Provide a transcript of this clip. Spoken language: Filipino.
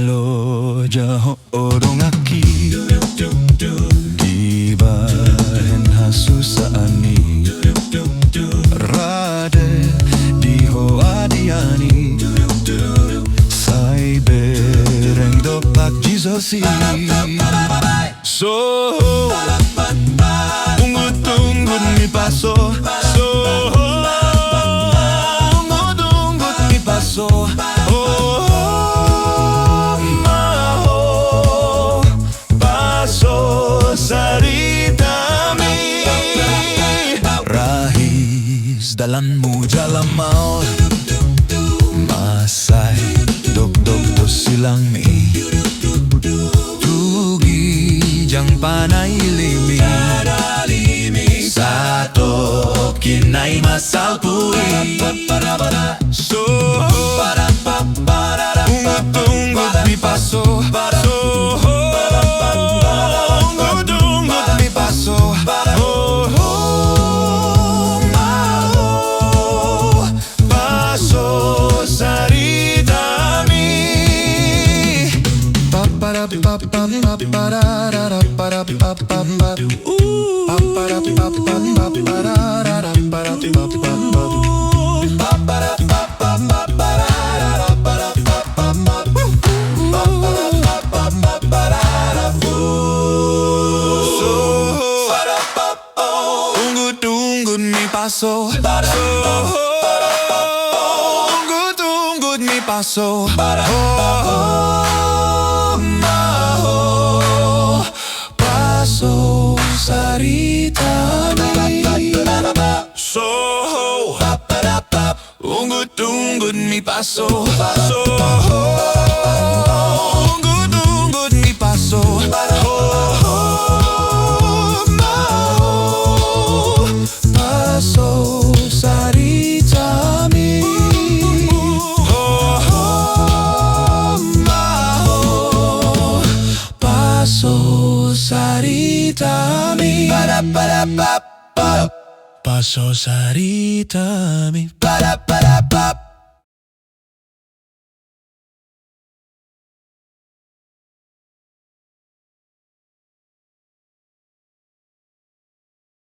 Loja ho donganki Gibahen hasu saani Rade di ho adiani Sai bereng dopak jizosi So ungut-ungut mi paso So ungut-ungut mi paso Dalanmu jalan mau Masay dok-dok to silang mi Tugi jang panay limi Sato kinay masal pui So ungut-ungut mi paso So ungut-ungut mi paso Ungut-ungut mi paso ungut-ungut mi paso Paso sarita mi So ungut-ungut mi paso ungut-ungut mi paso Paso sarita mi Paso sarita mi Paso sarita mi